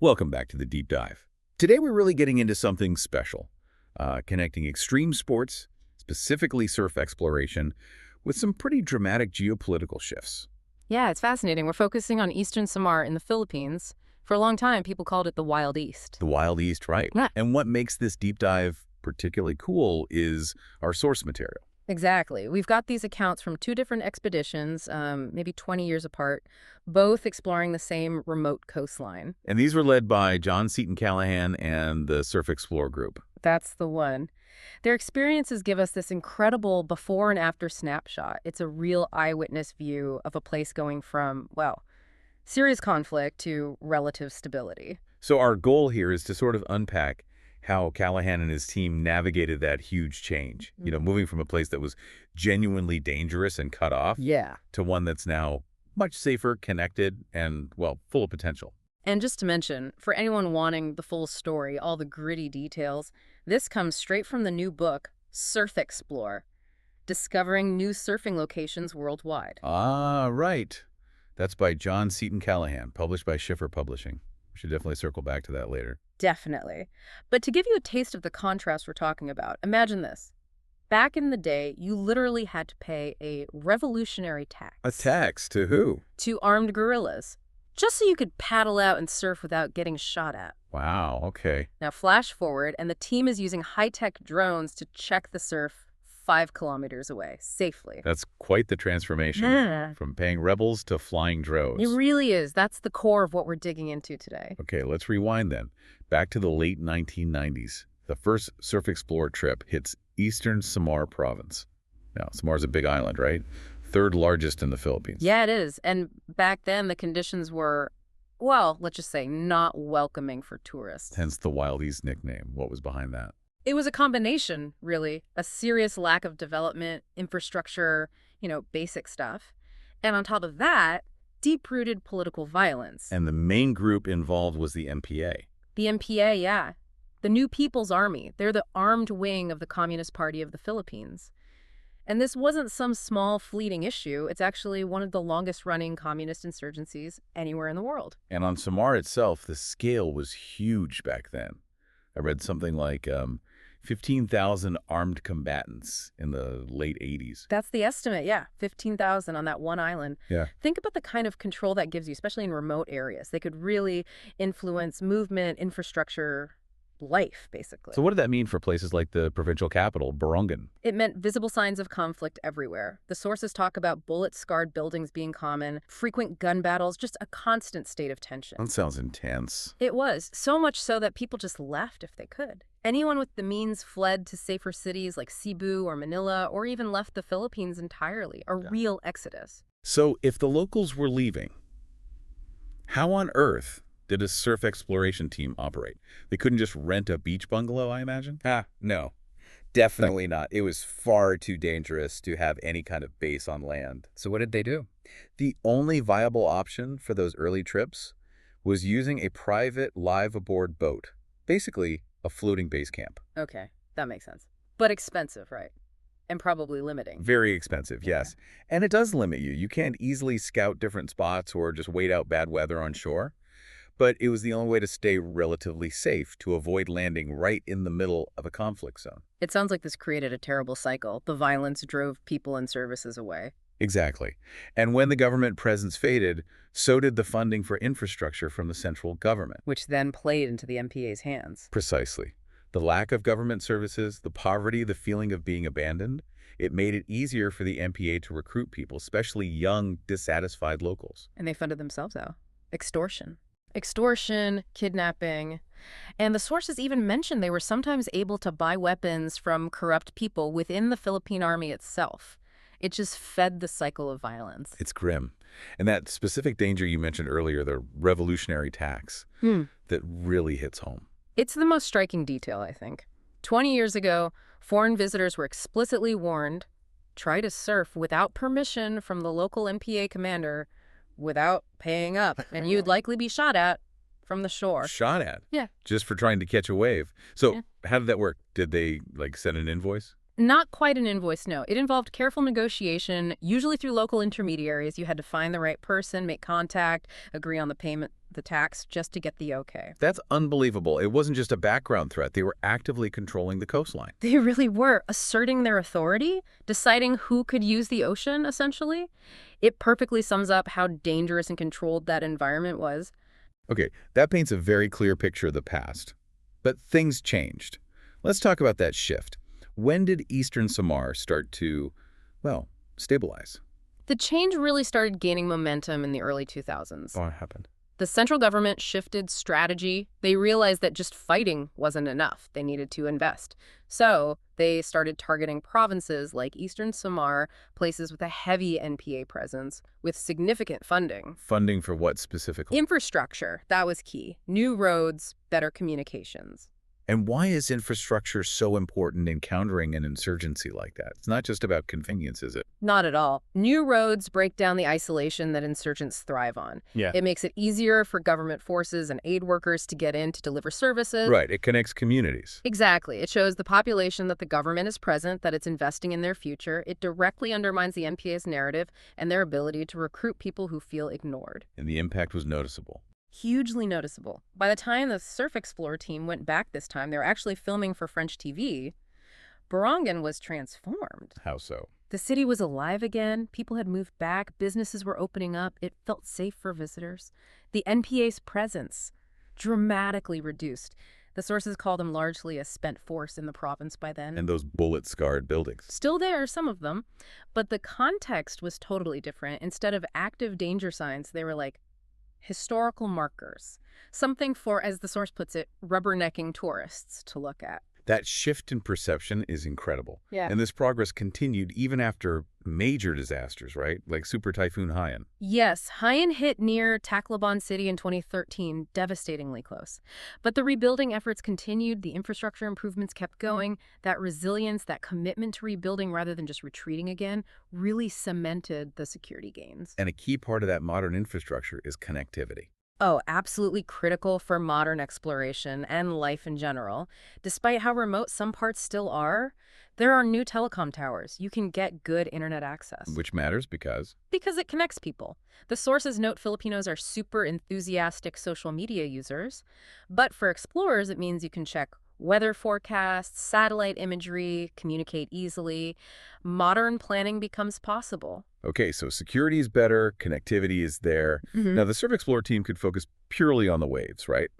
Welcome back to the Deep Dive. Today we're really getting into something special, connecting extreme sports, specifically surf exploration, with some pretty dramatic geopolitical shifts. Yeah, it's fascinating. We're focusing on Eastern Samar in the Philippines. For a long time, people called it the Wild East. The Wild East, right? Yeah. And what makes this deep dive particularly cool is our source material. Exactly. We've got these accounts from two different expeditions, maybe 20 years apart, both exploring the same remote coastline. And these were led by John Seton Callahan and the surfEXPLORE group. That's the one. Their experiences give us this incredible before and after snapshot. It's a real eyewitness view of a place going from, well, serious conflict to relative stability. So our goal here is to sort of unpack how Callahan and his team navigated that huge change, moving from a place that was genuinely dangerous and cut off to one that's now much safer, connected, and, well, full of potential. And just to mention, for anyone wanting the full story, all the gritty details, this comes straight from the new book, surfEXPLORE, Discovering New Surfing Locations Worldwide. Ah, right. That's by John Seton Callahan, published by Schiffer Publishing. We should definitely circle back to that later. Definitely. But to give you a taste of the contrast we're talking about, imagine this. Back in the day, you literally had to pay a revolutionary tax. A tax to who? To armed guerillas, just so you could paddle out and surf without getting shot at. Wow, okay. Now flash forward, and the team is using high-tech drones to check the surf 5 kilometers away, safely. That's quite the transformation, from paying rebels to flying drones. It really is. That's the core of what we're digging into today. Okay, let's rewind then. Back to the late 1990s. The first surfEXPLORE trip hits Eastern Samar province. Now, Samar's a big island, right? Third largest in the Philippines. Yeah, it is. And back then, the conditions were, well, let's just say, not welcoming for tourists. Hence the Wild East nickname. What was behind that? It was a combination, really. A serious lack of development, infrastructure, basic stuff. And on top of that, deep-rooted political violence. And the main group involved was the MPA. The MPA, yeah. The New People's Army. They're the armed wing of the Communist Party of the Philippines. And this wasn't some small, fleeting issue. It's actually one of the longest-running communist insurgencies anywhere in the world. And on Samar itself, the scale was huge back then. I read something like 15,000 armed combatants in the late 80s. That's the estimate, yeah. 15,000 on that one island. Yeah. Think about the kind of control that gives you, especially in remote areas. They could really influence movement, infrastructure, life, basically. So what did that mean for places like the provincial capital, Borongan? It meant visible signs of conflict everywhere. The sources talk about bullet-scarred buildings being common, frequent gun battles, just a constant state of tension. That sounds intense. It was, so much so that people just left if they could. Anyone with the means fled to safer cities like Cebu or Manila, or even left the Philippines entirely, a real exodus. So if the locals were leaving, how on earth did a surf exploration team operate? They couldn't just rent a beach bungalow, I imagine? No, definitely not. It was far too dangerous to have any kind of base on land. So what did they do? The only viable option for those early trips was using a private live-aboard boat, basically a floating base camp. Okay, that makes sense. But expensive, right? And probably limiting. Very expensive, yes. And it does limit you. You can't easily scout different spots or just wait out bad weather on shore. But it was the only way to stay relatively safe, to avoid landing right in the middle of a conflict zone. It sounds like this created a terrible cycle. The violence drove people and services away. Exactly. And when the government presence faded, so did the funding for infrastructure from the central government. Which then played into the MPA's hands. Precisely. The lack of government services, the poverty, the feeling of being abandoned, it made it easier for the MPA to recruit people, especially young, dissatisfied locals. And they funded themselves out. Extortion, kidnapping. And the sources even mentioned they were sometimes able to buy weapons from corrupt people within the Philippine Army itself. It just fed the cycle of violence. It's grim. And that specific danger you mentioned earlier, the revolutionary tax, that really hits home. It's the most striking detail, I think. 20 years ago, foreign visitors were explicitly warned, try to surf without permission from the local MPA commander, without paying up, and you'd likely be shot at from the shore. Shot at? Yeah. Just for trying to catch a wave. So how did that work? Did they, send an invoice? Not quite an invoice, no. It involved careful negotiation, usually through local intermediaries. You had to find the right person, make contact, agree on the payment, the tax, just to get the okay. That's unbelievable. It wasn't just a background threat. They were actively controlling the coastline. They really were, asserting their authority, deciding who could use the ocean, essentially. It perfectly sums up how dangerous and controlled that environment was. Okay, that paints a very clear picture of the past. But things changed. Let's talk about that shift. When did Eastern Samar start to, well, stabilize? The change really started gaining momentum in the early 2000s. What happened? The central government shifted strategy. They realized that just fighting wasn't enough. They needed to invest. So they started targeting provinces like Eastern Samar, places with a heavy NPA presence, with significant funding. Funding for what specifically? Infrastructure, that was key. New roads, better communications. And why is infrastructure so important in countering an insurgency like that? It's not just about convenience, is it? Not at all. New roads break down the isolation that insurgents thrive on. Yeah. It makes it easier for government forces and aid workers to get in to deliver services. Right. It connects communities. Exactly. It shows the population that the government is present, that it's investing in their future. It directly undermines the NPA's narrative and their ability to recruit people who feel ignored. And the impact was noticeable. Hugely noticeable. By the time the surfEXPLORE team went back this time, they were actually filming for French TV. Barangan was transformed. How so? The city was alive again. People had moved back. Businesses were opening up. It felt safe for visitors. The NPA's presence dramatically reduced. The sources call them largely a spent force in the province by then. And those bullet-scarred buildings. Still there, some of them. But the context was totally different. Instead of active danger signs, they were like historical markers. Something for, as the source puts it, rubbernecking tourists to look at. That shift in perception is incredible. Yeah. And this progress continued even after major disasters, right? Like Super Typhoon Haiyan. Yes, Haiyan hit near Tacloban City in 2013, devastatingly close. But the rebuilding efforts continued, the infrastructure improvements kept going. That resilience, that commitment to rebuilding rather than just retreating again, really cemented the security gains. And a key part of that modern infrastructure is connectivity. Oh, absolutely critical for modern exploration and life in general. Despite how remote some parts still are, there are new telecom towers. You can get good internet access. Which matters because? Because it connects people. The sources note Filipinos are super enthusiastic social media users, but for explorers, it means you can check weather forecasts, satellite imagery, communicate easily. Modern planning becomes possible. Okay, so security is better, connectivity is there. Mm-hmm. Now, the surfEXPLORE team could focus purely on the waves, right?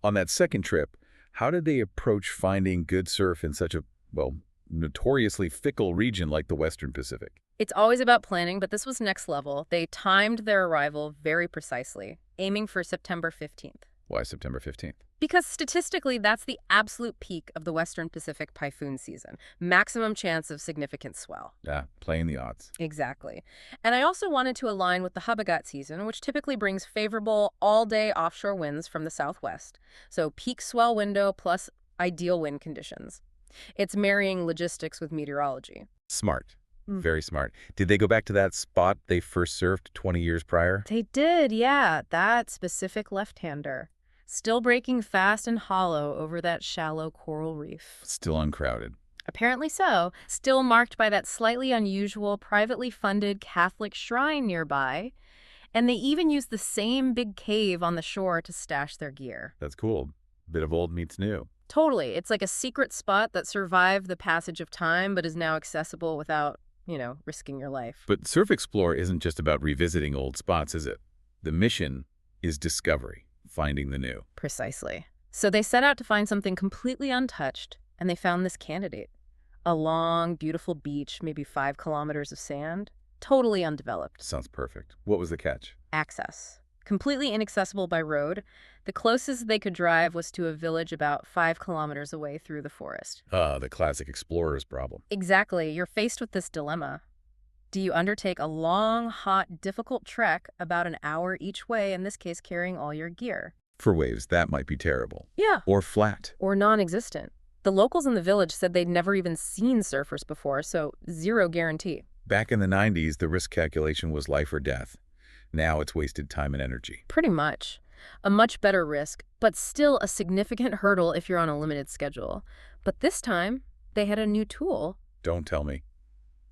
On that second trip, how did they approach finding good surf in such a, well, notoriously fickle region like the Western Pacific? It's always about planning, but this was next level. They timed their arrival very precisely, aiming for September 15th. Why September 15th? Because statistically, that's the absolute peak of the Western Pacific typhoon season. Maximum chance of significant swell. Yeah, playing the odds. Exactly. And I also wanted to align with the Habagat season, which typically brings favorable all-day offshore winds from the southwest. So peak swell window plus ideal wind conditions. It's marrying logistics with meteorology. Smart. Very smart. Did they go back to that spot they first surfed 20 years prior? They did, yeah. That specific left-hander. Still breaking fast and hollow over that shallow coral reef. Still uncrowded. Apparently so. Still marked by that slightly unusual, privately funded Catholic shrine nearby. And they even used the same big cave on the shore to stash their gear. That's cool. Bit of old meets new. Totally. It's like a secret spot that survived the passage of time but is now accessible without, risking your life. But surfEXPLORE isn't just about revisiting old spots, is it? The mission is discovery. Finding the new. Precisely. So they set out to find something completely untouched, and they found this candidate. A long, beautiful beach, maybe 5 kilometers of sand, totally undeveloped. Sounds perfect. What was the catch? Access. Completely inaccessible by road. The closest they could drive was to a village about 5 kilometers away through the forest. The classic explorer's problem. Exactly. You're faced with this dilemma. Do you undertake a long, hot, difficult trek about an hour each way, in this case carrying all your gear? For waves, that might be terrible. Yeah. Or flat. Or non-existent. The locals in the village said they'd never even seen surfers before, so zero guarantee. Back in the 90s, the risk calculation was life or death. Now it's wasted time and energy. Pretty much. A much better risk, but still a significant hurdle if you're on a limited schedule. But this time, they had a new tool. Don't tell me.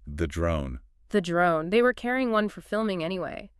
The drone. The drone. They were carrying one for filming anyway.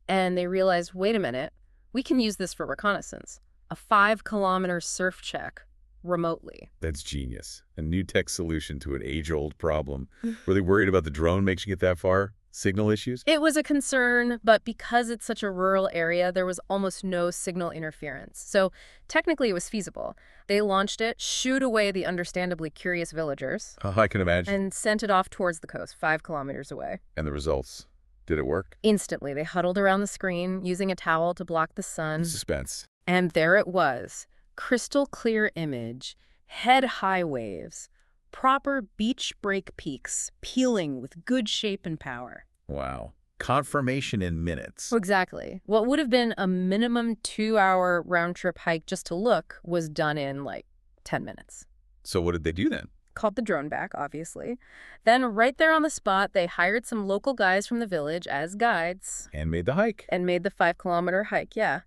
And they realized, wait a minute, we can use this for reconnaissance. A 5-kilometer surf check remotely. That's genius. A new tech solution to an age-old problem. Were they worried about the drone making it that far? Signal issues? It was a concern, but because it's such a rural area, there was almost no signal interference. So technically it was feasible. They launched it, shooed away the understandably curious villagers. I can imagine. And sent it off towards the coast, 5 kilometers away. And the results? Did it work? Instantly, they huddled around the screen, using a towel to block the sun. Suspense. And there it was. Crystal clear image, head-high waves, proper beach break peaks, peeling with good shape and power. Wow. Confirmation in minutes. Exactly. What would have been a minimum 2-hour round-trip hike just to look was done in, like, 10 minutes. So what did they do then? Called the drone back, obviously. Then, right there on the spot, they hired some local guys from the village as guides. And made the hike. And made the 5-kilometer hike, yeah.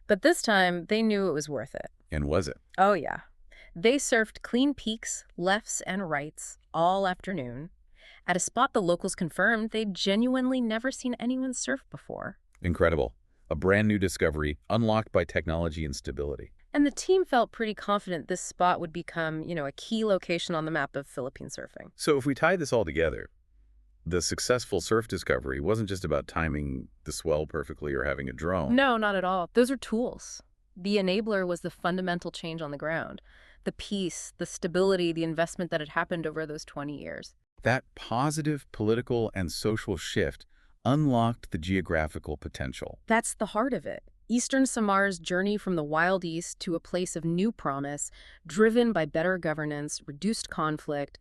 But this time, they knew it was worth it. And was it? Oh, yeah. They surfed clean peaks, lefts and rights, all afternoon, at a spot the locals confirmed they'd genuinely never seen anyone surf before. Incredible. A brand new discovery, unlocked by technology and stability. And the team felt pretty confident this spot would become, a key location on the map of Philippine surfing. So if we tie this all together, the successful surf discovery wasn't just about timing the swell perfectly or having a drone. No, not at all. Those are tools. The enabler was the fundamental change on the ground. The peace, the stability, the investment that had happened over those 20 years. That positive political and social shift unlocked the geographical potential. That's the heart of it. Eastern Samar's journey from the Wild East to a place of new promise, driven by better governance, reduced conflict.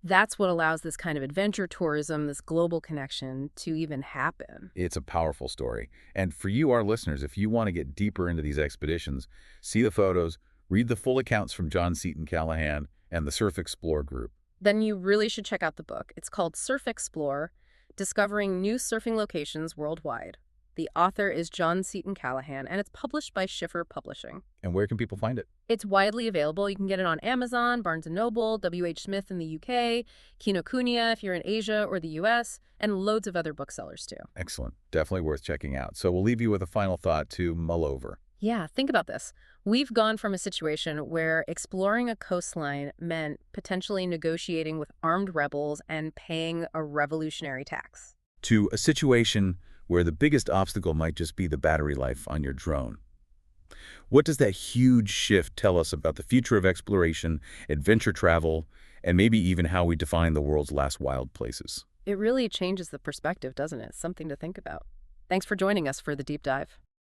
That's what allows this kind of adventure tourism, this global connection, to even happen. It's a powerful story. And for you, our listeners, if you want to get deeper into these expeditions, see the photos, read the full accounts from John Seton Callahan and the surfEXPLORE group. Then you really should check out the book. It's called surfEXPLORE, Discovering New Surfing Locations Worldwide. The author is John Seton Callahan, and it's published by Schiffer Publishing. And where can people find it? It's widely available. You can get it on Amazon, Barnes & Noble, W.H. Smith in the UK, Kinokuniya if you're in Asia or the US, and loads of other booksellers too. Excellent. Definitely worth checking out. So we'll leave you with a final thought to mull over. Yeah, think about this. We've gone from a situation where exploring a coastline meant potentially negotiating with armed rebels and paying a revolutionary tax, to a situation where the biggest obstacle might just be the battery life on your drone. What does that huge shift tell us about the future of exploration, adventure travel, and maybe even how we define the world's last wild places? It really changes the perspective, doesn't it? Something to think about. Thanks for joining us for the deep dive.